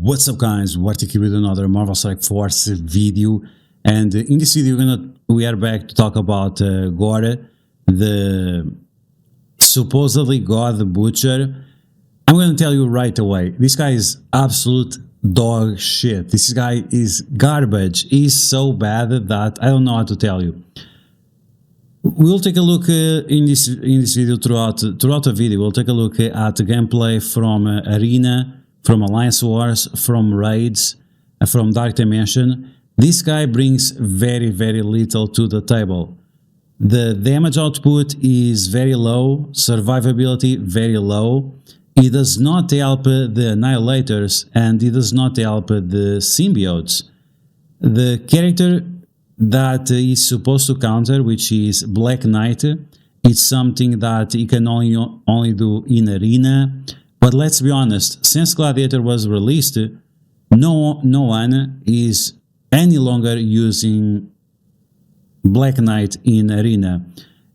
What's up guys, DuArktik with another Marvel Strike Force video, and in this video we are back to talk about GORR, the supposedly God Butcher. I'm gonna tell you right away, this guy is absolute dog shit. This guy is garbage. He's so bad that I don't know how to tell you. We'll take a look in this video throughout the video. We'll take a look at the gameplay from Arena, from Alliance Wars, from Raids, from Dark Dimension. This guy brings very little to the table. The damage output is very low, survivability very low. He does not help the Annihilators, and he does not help the Symbiotes. The character that is supposed to counter, which is Black Knight, it's something that he can only do in Arena. But let's be honest, since Gladiator was released, no one is any longer using Black Knight in Arena.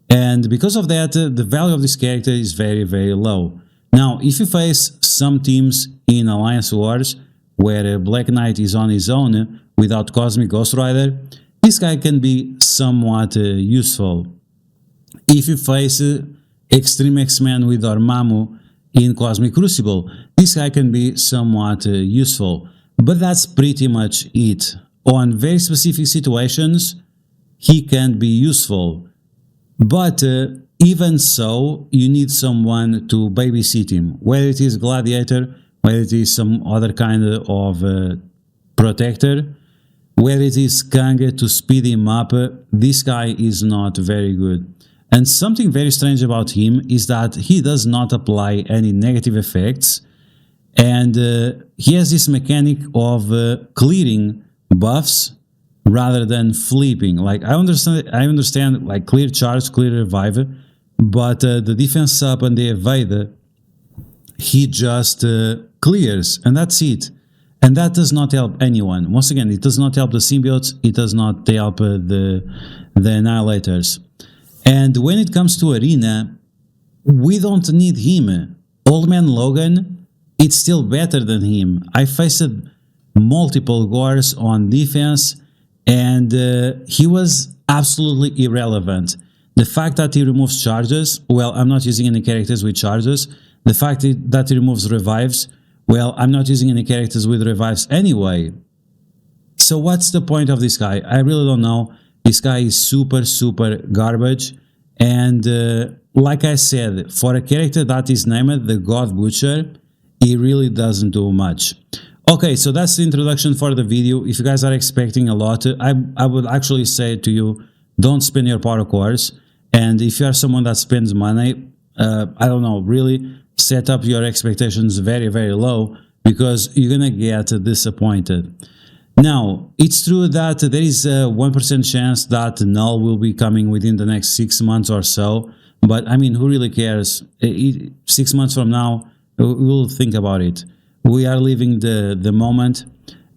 And because of that, the value of this character is very low. Now, if you face some teams in Alliance Wars where Black Knight is on his own without Cosmic Ghost Rider, this guy can be somewhat useful. If you face Extreme X-Men with Dormammu in Cosmic Crucible, this guy can be somewhat useful. But that's pretty much it. On very specific situations, he can be useful. But even so, you need someone to babysit him. Whether it is Gladiator, whether it is some other kind of protector, whether it is Kang to speed him up, this guy is not very good. And something very strange about him is that he does not apply any negative effects, and he has this mechanic of clearing buffs rather than flipping. Like I understand like clear charge, clear revive, but the defense up and the evade, he just clears, and that's it. And that does not help anyone. Once again, it does not help the symbiotes, it does not help the Annihilators. And when it comes to Arena, we don't need him. Old Man Logan, it's still better than him. I faced multiple GORRs on defense, and he was absolutely irrelevant. The fact that he removes charges, well, I'm not using any characters with charges. The fact that he removes revives, well, I'm not using any characters with revives anyway. So what's the point of this guy? I really don't know. This guy is super garbage, and like I said, for a character that is named the God Butcher, he really doesn't do much. Okay, so that's the introduction for the video. If you guys are expecting a lot, I would actually say to you, don't spend your power cores, and if you are someone that spends money, I don't know, really set up your expectations very low, because you're gonna get disappointed. Now, it's true that there is a 1% chance that Null will be coming within the next 6 months or so, but I mean, who really cares? 6 months from now, we'll think about it. We are living the moment,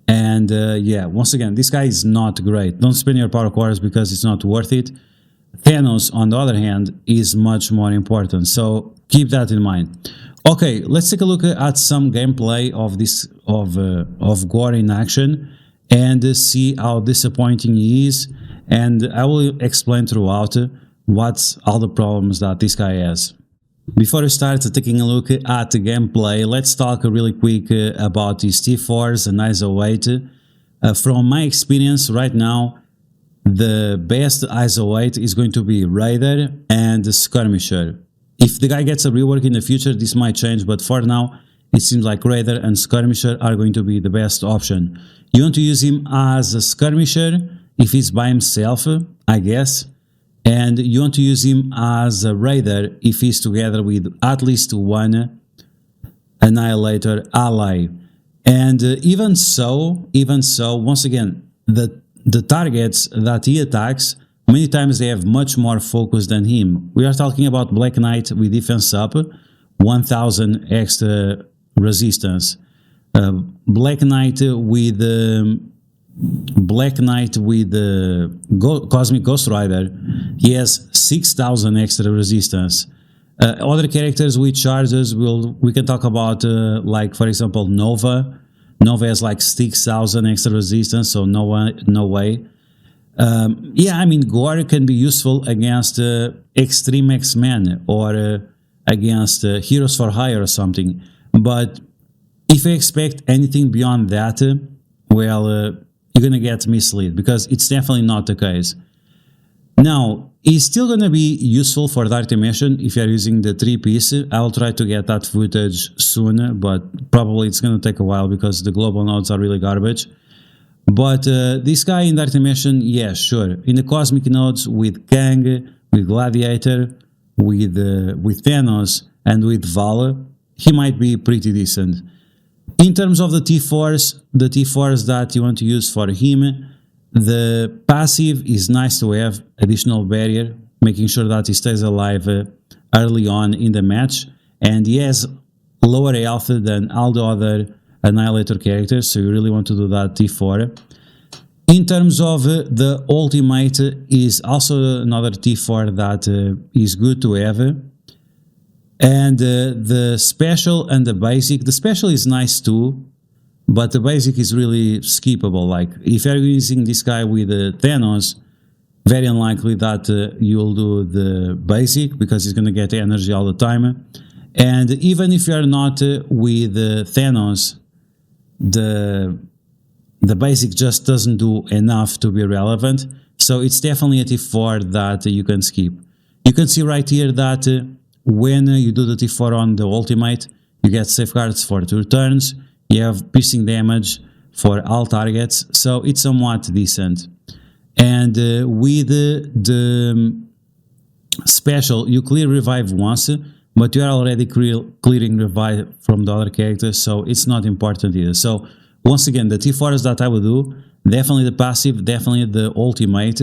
and yeah, once again, this guy is not great. Don't spend your power cores because it's not worth it. Thanos, on the other hand, is much more important, so keep that in mind. Okay, let's take a look at some gameplay of GORR in action and see how disappointing he is, and I will explain throughout what's all the problems that this guy has. Before we start taking a look at the gameplay, let's talk really quick about these T4s and ISO 8. From my experience right now, the best ISO 8 is going to be Raider and Skirmisher. If the guy gets a rework in the future, this might change, but for now, it seems like Raider and Skirmisher are going to be the best option. You want to use him as a Skirmisher if he's by himself, I guess, and you want to use him as a Raider if he's together with at least one Annihilator ally. And even so, once again, the targets that he attacks, many times they have much more focus than him. We are talking about Black Knight with defense up, 1000 extra resistance. Black Knight with Cosmic Ghost Rider, he has 6000 extra resistance. Other characters with charges, we can talk about like for example Nova, Nova has like 6,000 extra resistance, so no way. Yeah, I mean, GORR can be useful against Extreme X-Men or against Heroes for Hire or something. But if you expect anything beyond that, well, you're going to get misled, because it's definitely not the case. Now, it's still going to be useful for dark dimension if you're using the 3-piece. I'll try to get that footage soon, but probably it's going to take a while because the global nodes are really garbage. But this guy in dark dimension, yeah, sure. In the cosmic nodes with Kang, with Gladiator, with Thanos, and with Vala, he might be pretty decent. In terms of the T4s that you want to use for him, the passive is nice to have, additional barrier, making sure that he stays alive early on in the match, and he has lower health than all the other Annihilator characters, so you really want to do that T4. In terms of the ultimate, is also another T4 that is good to have. And the special and the special is nice too, but the basic is really skippable. Like, if you're using this guy with Thanos, very unlikely that you'll do the basic, because he's going to get energy all the time. And even if you're not with Thanos, the basic just doesn't do enough to be relevant. So it's definitely a T4 that you can skip. You can see right here that when you do the T4 on the ultimate, you get safeguards for 2 turns, you have piercing damage for all targets, so it's somewhat decent. And with the special, you clear revive once, but you are already clearing revive from the other characters, so it's not important either. So once again, the T4s that I would do, definitely the passive, definitely the ultimate,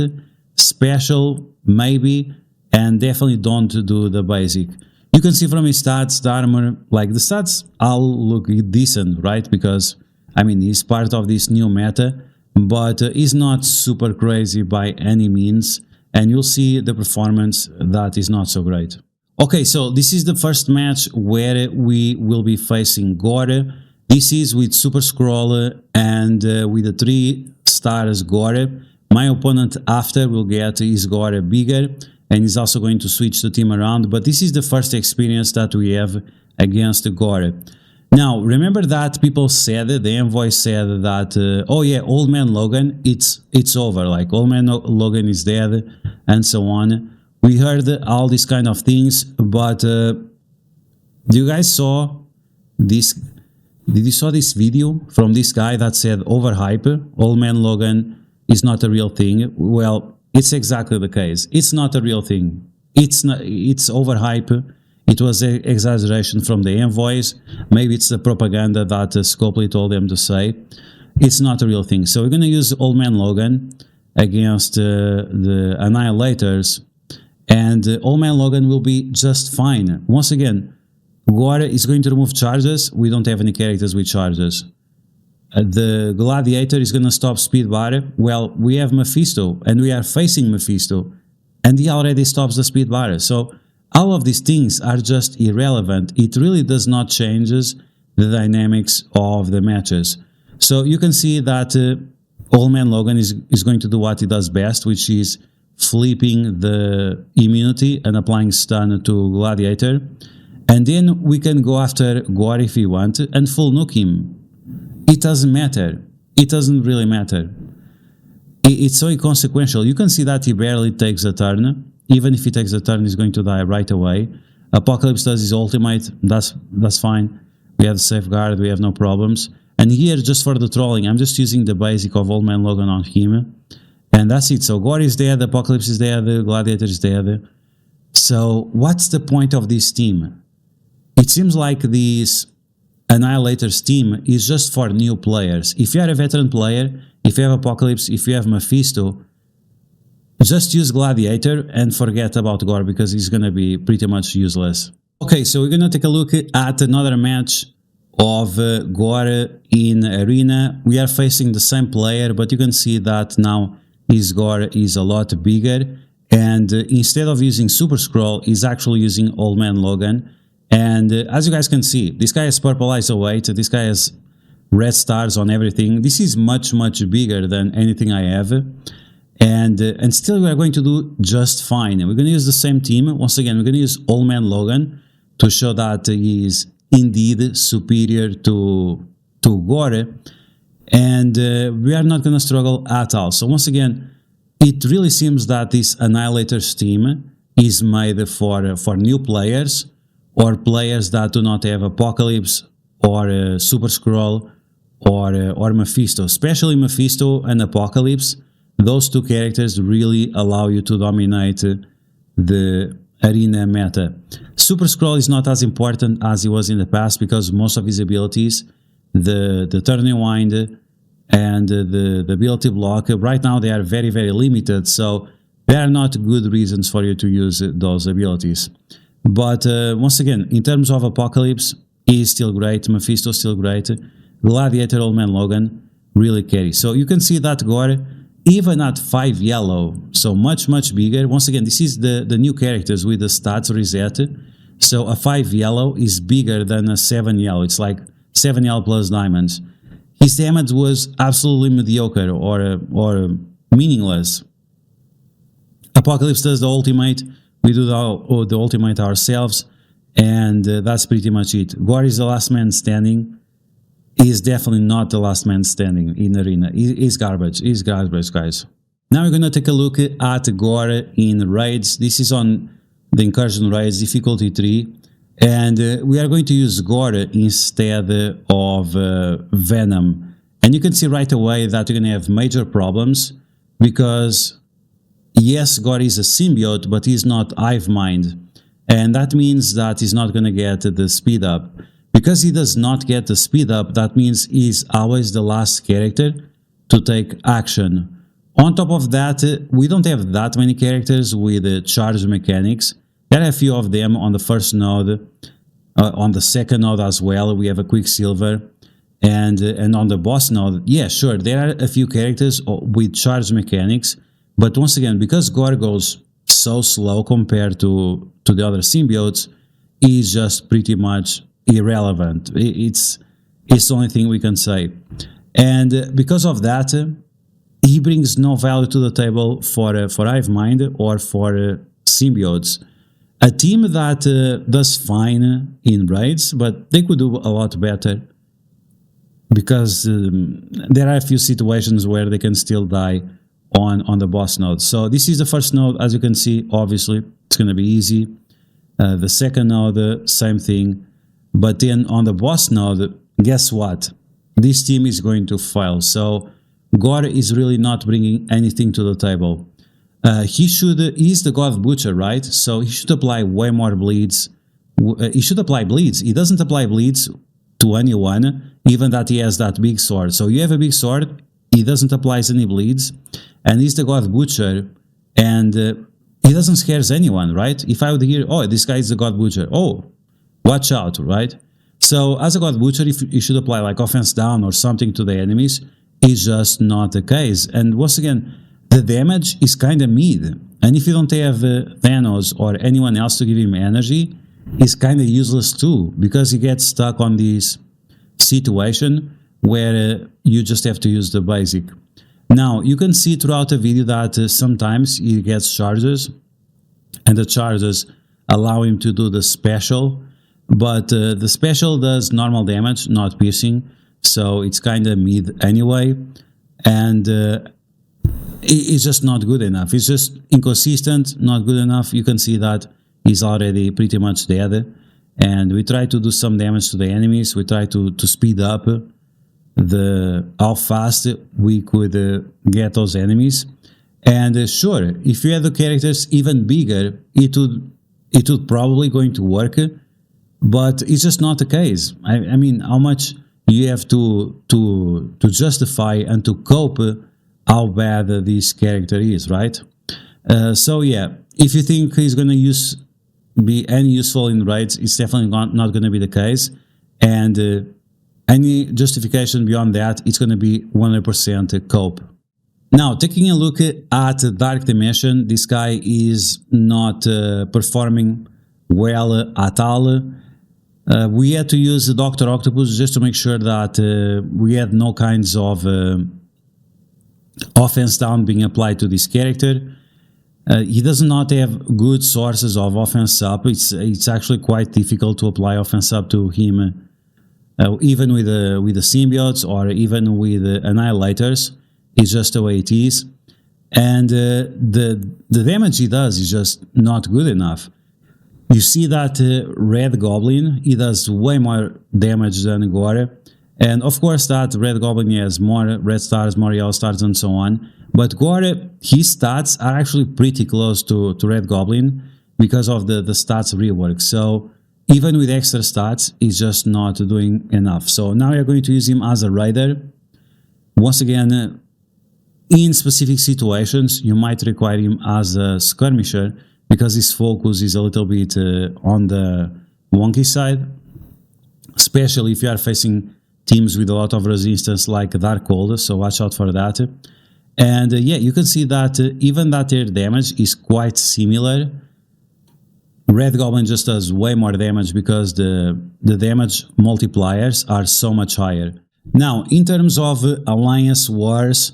special maybe, and definitely don't do the basic. You can see from his stats, the armor, like the stats all look decent, right? Because, I mean, he's part of this new meta, but he's not super crazy by any means, and you'll see the performance that is not so great. Okay, so this is the first match where we will be facing GORR. This is with Super Skrull and with the 3 stars GORR. My opponent after will get his GORR bigger, and he's also going to switch the team around, but this is the first experience that we have against the GORR. Now, remember that people said, the envoy said that, oh yeah, Old Man Logan, it's over, like Old Man Logan is dead, and so on. We heard all these kind of things, but do you guys saw this? Did you saw this video from this guy that said overhype, Old Man Logan is not a real thing? Well, it's exactly the case. It's not a real thing. It's overhype. It was an exaggeration from the envoys. Maybe it's the propaganda that Scopely told them to say. It's not a real thing. So we're going to use Old Man Logan against the Annihilators, and Old Man Logan will be just fine. Once again, GORR is going to remove charges. We don't have any characters with charges. The Gladiator is going to stop speed bar. Well, we have Mephisto, and we are facing Mephisto, and he already stops the speed bar. So all of these things are just irrelevant. It really does not change the dynamics of the matches. So you can see that Old Man Logan is going to do what he does best, which is flipping the immunity and applying stun to Gladiator. And then we can go after GORR if we want and full nuke him. It doesn't matter. It doesn't really matter. It's so inconsequential. You can see that he barely takes a turn. Even if he takes a turn, he's going to die right away. Apocalypse does his ultimate. That's fine. We have the safeguard. We have no problems. And here, just for the trolling, I'm just using the basic of Old Man Logan on him. And that's it. So GORR is dead. Apocalypse is dead. Gladiator is dead. So what's the point of this team? It seems like this Annihilator's team is just for new players. If you are a veteran player, if you have Apocalypse, if you have Mephisto, just use Gladiator and forget about GORR, because he's going to be pretty much useless. Okay, so we're going to take a look at another match of GORR in Arena. We are facing the same player, but you can see that now his GORR is a lot bigger, and instead of using Super Skrull, he's actually using Old Man Logan. And as you guys can see, this guy has purple ISO 8, this guy has red stars on everything. This is much bigger than anything I have, and still we are going to do just fine. We're going to use the same team. Once again, we're going to use Old Man Logan to show that he is indeed superior to GORR, and we are not going to struggle at all. So once again, it really seems that this Annihilator's team is made for new players or players that do not have Apocalypse or Super Skrull or Mephisto. Especially Mephisto and Apocalypse, those two characters really allow you to dominate the arena meta. Super Skrull is not as important as he was in the past because most of his abilities, the Turning Wind and the ability block, right now they are very limited, so there are not good reasons for you to use those abilities. But once again, in terms of Apocalypse, he is still great, Mephisto is still great, Gladiator, Old Man Logan really carry. So you can see that GORR, even at 5 yellow, so much bigger. Once again, this is the new characters with the stats reset. So a 5 yellow is bigger than a 7 yellow. It's like 7 yellow plus diamonds. His damage was absolutely mediocre or meaningless. Apocalypse does the ultimate, we do the ultimate ourselves, and that's pretty much it. GORR is the last man standing. He is definitely not the last man standing in arena. He's garbage. He's garbage, guys. Now we're going to take a look at GORR in raids. This is on the incursion raids, difficulty 3. And we are going to use GORR instead of Venom. And you can see right away that you're going to have major problems because, yes, GORR is a symbiote, but he's not Hive Mind. And that means that he's not going to get the speed up. Because he does not get the speed up, that means he's always the last character to take action. On top of that, we don't have that many characters with charge mechanics. There are a few of them on the first node, on the second node as well. We have a Quicksilver, and on the boss node, yeah, sure, there are a few characters with charge mechanics. But once again, because GORR goes so slow compared to the other symbiotes, he's just pretty much irrelevant. It's the only thing we can say. And because of that, he brings no value to the table for Hive Mind or for symbiotes. A team that does fine in raids, but they could do a lot better because there are a few situations where they can still die on the boss node. So this is the first node, as you can see. Obviously, it's going to be easy. The second node, same thing. But then on the boss node, guess what? This team is going to fail. So GORR is really not bringing anything to the table. He's the God Butcher, right? So he should apply way more bleeds. He should apply bleeds. He doesn't apply bleeds to anyone, even that he has that big sword. So you have a big sword, he doesn't apply any bleeds, and he's the God Butcher, and he doesn't scare anyone, right? If I would hear, oh, this guy is the God Butcher, oh, watch out, right? So as a God Butcher, if you should apply like offense down or something to the enemies, it's just not the case. And once again, the damage is kind of mid. And if you don't have Thanos or anyone else to give him energy, it's kind of useless too, because he gets stuck on this situation where you just have to use the basic. Now, you can see throughout the video that sometimes he gets charges, and the charges allow him to do the special. But the special does normal damage, not piercing, so it's kind of mid anyway, and it's just not good enough. It's just inconsistent, not good enough. You can see that he's already pretty much dead, and we try to do some damage to the enemies. We try to speed up how fast we could get those enemies, and sure, if you had the characters even bigger, it would probably going to work. But it's just not the case. I mean, how much you have to justify and to cope how bad this character is, right? So yeah, if you think he's gonna be any useful in raids, it's definitely not gonna be the case. And any justification beyond that, it's gonna be 100% cope. Now, taking a look at Dark Dimension, this guy is not performing well at all. We had to use the Dr. Octopus just to make sure that we had no kinds of offense down being applied to this character. He does not have good sources of offense up. It's actually quite difficult to apply offense up to him, even with the symbiotes or even with annihilators. It's just the way it is, and the damage he does is just not good enough. You see that Red Goblin, he does way more damage than GORR, and of course that Red Goblin has more red stars, more yellow stars, and so on. But GORR, his stats are actually pretty close to Red Goblin because of the stats rework. So even with extra stats, he's just not doing enough. So now we are going to use him as a raider. Once again, in specific situations, you might require him as a skirmisher because his focus is a little bit on the wonky side, especially if you are facing teams with a lot of resistance like Dark Cold, so watch out for that. And yeah, you can see that even that their damage is quite similar. Red Goblin just does way more damage because the damage multipliers are so much higher. Now, in terms of alliance wars,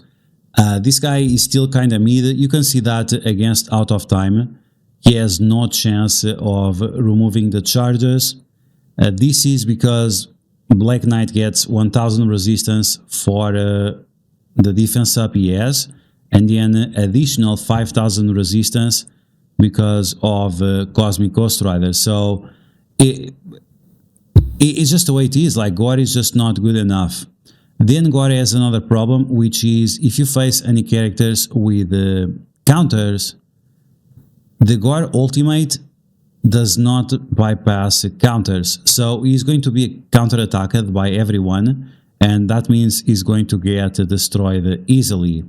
this guy is still kind of mid. You can see that against Out of Time, he has no chance of removing the charges. This is because Black Knight gets 1000 resistance for the defense up he has, and then additional 5000 resistance because of Cosmic Ghost Rider. So it's just the way it is. Like, GORR is just not good enough. Then GORR has another problem, which is if you face any characters with counters, the GORR ultimate does not bypass counters. So he's going to be counter-attacked by everyone, and that means he's going to get destroyed easily.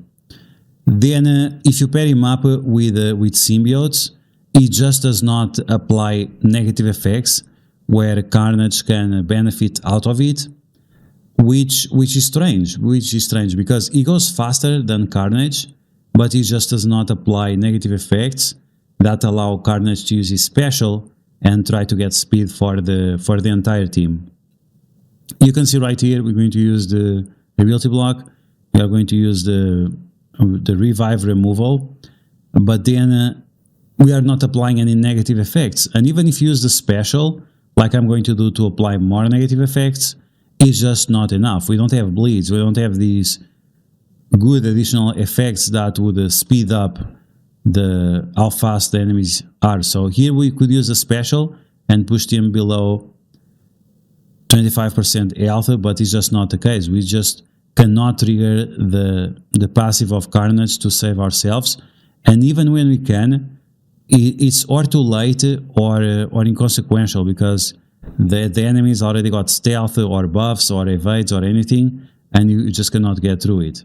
Then if you pair him up with symbiotes, he just does not apply negative effects where Carnage can benefit out of it, which is strange because he goes faster than Carnage, but he just does not apply negative effects that allow Carnage to use his special and try to get speed for the entire team. You can see right here we're going to use the ability block, we are going to use the revive removal, but then we are not applying any negative effects. And even if you use the special, like I'm going to do to apply more negative effects, it's just not enough. We don't have bleeds, we don't have these good additional effects that would speed up how fast the enemies are. So here we could use a special and push them below 25% health, but it's just not the case. We just cannot trigger the passive of Carnage to save ourselves, and even when we can, it's or too late or inconsequential because the enemies already got stealth or buffs or evades or anything, and you just cannot get through it.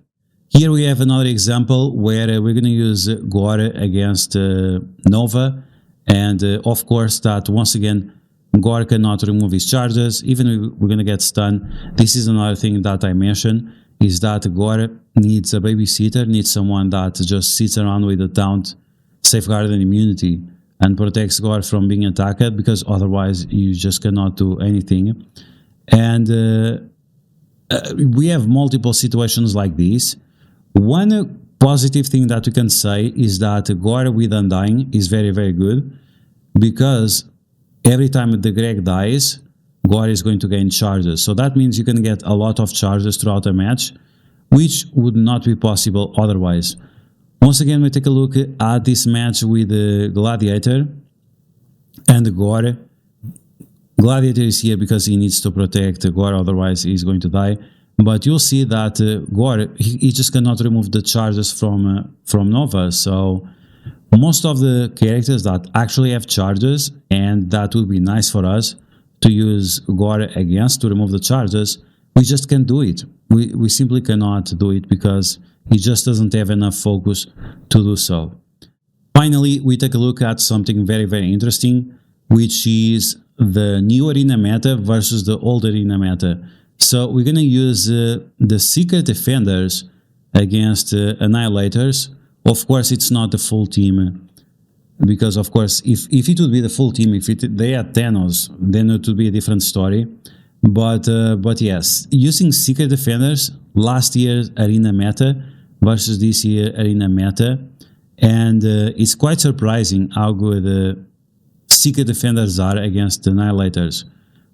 Here we have another example where we're going to use GORR against Nova, and of course that once again GORR cannot remove his charges, even if we're going to get stunned. This is another thing that I mentioned, is that GORR needs a babysitter, needs someone that just sits around with a taunt, safeguard and immunity, and protects GORR from being attacked, because otherwise you just cannot do anything. And we have multiple situations like this. One positive thing that we can say is that GORR with Undying is very, very good, because every time the Greg dies, GORR is going to gain charges. So that means you can get a lot of charges throughout a match, which would not be possible otherwise. Once again, we take a look at this match with the Gladiator and the GORR. Gladiator is here because he needs to protect GORR, otherwise he's going to die. But you'll see that GORR, he just cannot remove the charges from Nova. So most of the characters that actually have charges, and that would be nice for us to use GORR against to remove the charges, we just can't do it. We simply cannot do it because he just doesn't have enough focus to do so. Finally, we take a look at something very, very interesting, which is the new arena meta versus the old arena meta. So we're going to use the Secret Defenders against Annihilators. Of course, it's not the full team because of course if it would be the full team, if they had Thanos, then it would be a different story. But yes, using secret defenders, last year's arena meta versus this year arena meta, and it's quite surprising how good secret defenders are against annihilators.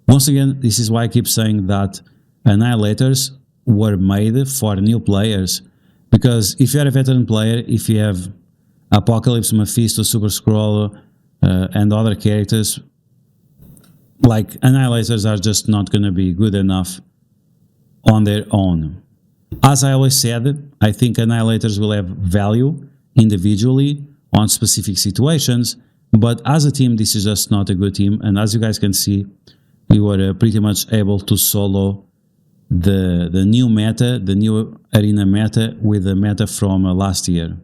Once again, this is why I keep saying that annihilators were made for new players, because if you're a veteran player, if you have Apocalypse, Mephisto, Super Scroll, and other characters, like annihilators are just not going to be good enough on their own. As I always said, I think annihilators will have value individually on specific situations, but as a team, this is just not a good team. And as you guys can see, we were pretty much able to solo the new meta, the new arena meta, with the meta from last year.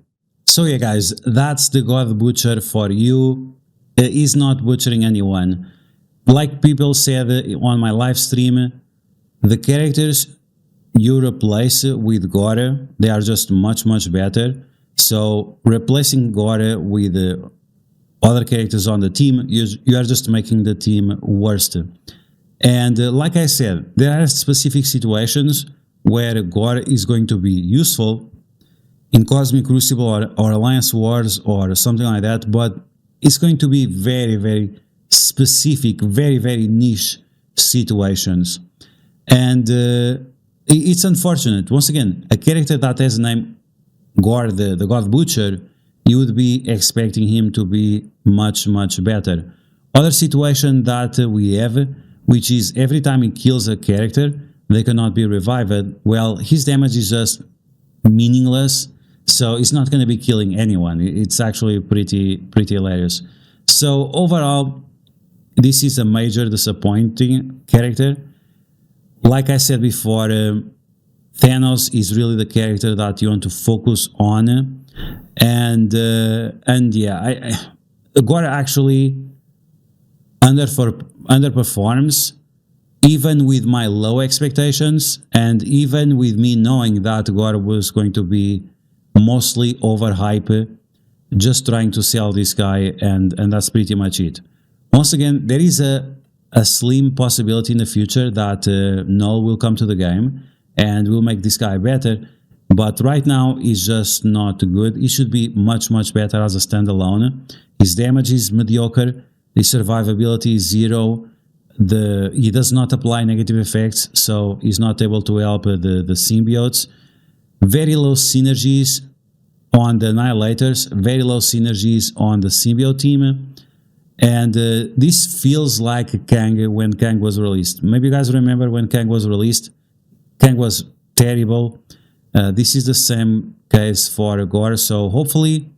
So yeah, guys, that's the God Butcher for you. He's not butchering anyone. Like people said on my live stream, the characters you replace with GORR, they are just much better. So replacing GORR with other characters on the team, you are just making the team worse. And like I said, there are specific situations where GORR is going to be useful in Cosmic Crucible or Alliance Wars or something like that, but it's going to be very specific, very niche situations. And it's unfortunate. Once again, a character that has a name GORR, the God Butcher, you would be expecting him to be much better. Other situation that we have, which is every time he kills a character, they cannot be revived. Well, his damage is just meaningless, so it's not going to be killing anyone. It's actually pretty hilarious. So overall, this is a major disappointing character. Like I said before, Thanos is really the character that you want to focus on, and yeah, GORR actually underperforms even with my low expectations, and even with me knowing that GORR was going to be mostly overhyped, just trying to sell this guy, and that's pretty much it. Once again, there is a slim possibility in the future that Null will come to the game and will make this guy better, but right now he's just not good. He should be much better as a standalone. His damage is mediocre, his survivability is 0, he does not apply negative effects, so he's not able to help the symbiotes. Very low synergies on the annihilators, very low synergies on the symbiote team. And this feels like Kang when Kang was released. Maybe you guys remember when Kang was released. Kang was terrible. This is the same case for GORR. So hopefully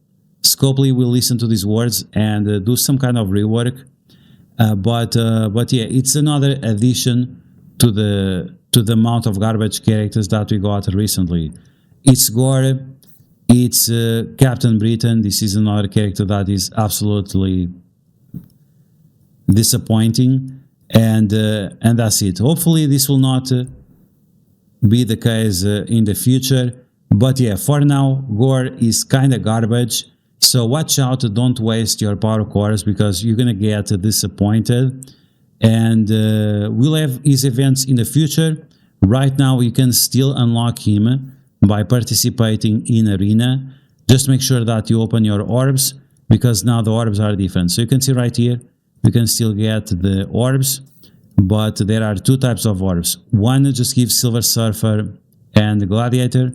Scopely will listen to these words and do some kind of rework. But yeah, it's another addition to the amount of garbage characters that we got recently. It's GORR. It's Captain Britain. This is another character that is absolutely disappointing, and that's it. Hopefully this will not be the case in the future, but yeah, for now GORR is kind of garbage, so watch out, don't waste your power cores, because you're gonna get disappointed. And we'll have his events in the future. Right now you can still unlock him by participating in arena. Just make sure that you open your orbs, because now the orbs are different. So you can see right here, you can still get the orbs, but there are two types of orbs. One just gives Silver Surfer and Gladiator.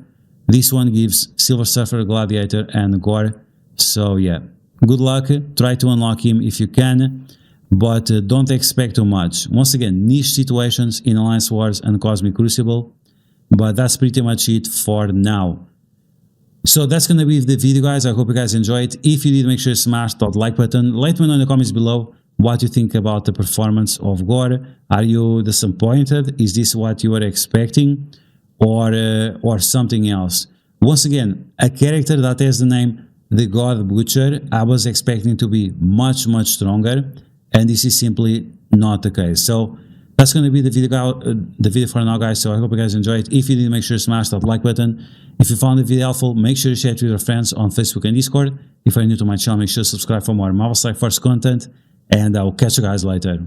This one gives Silver Surfer, Gladiator, and GORR. So yeah, good luck. Try to unlock him if you can, but don't expect too much. Once again, niche situations in Alliance Wars and Cosmic Crucible, but that's pretty much it for now. So that's going to be the video, guys. I hope you guys enjoyed. If you did, make sure you smash that like button. Let me know in the comments below what you think about the performance of GORR. Are you disappointed? Is this what you were expecting, or something else? Once again, a character that has the name the God Butcher, I was expecting to be much stronger, and this is simply not the case. So that's going to be the video for now, guys. So I hope you guys enjoyed. If you did, make sure to smash that like button. If you found the video helpful, make sure to share it with your friends on Facebook and Discord. If you're new to my channel, make sure to subscribe for more Marvel Strike Force content, and I will catch you guys later.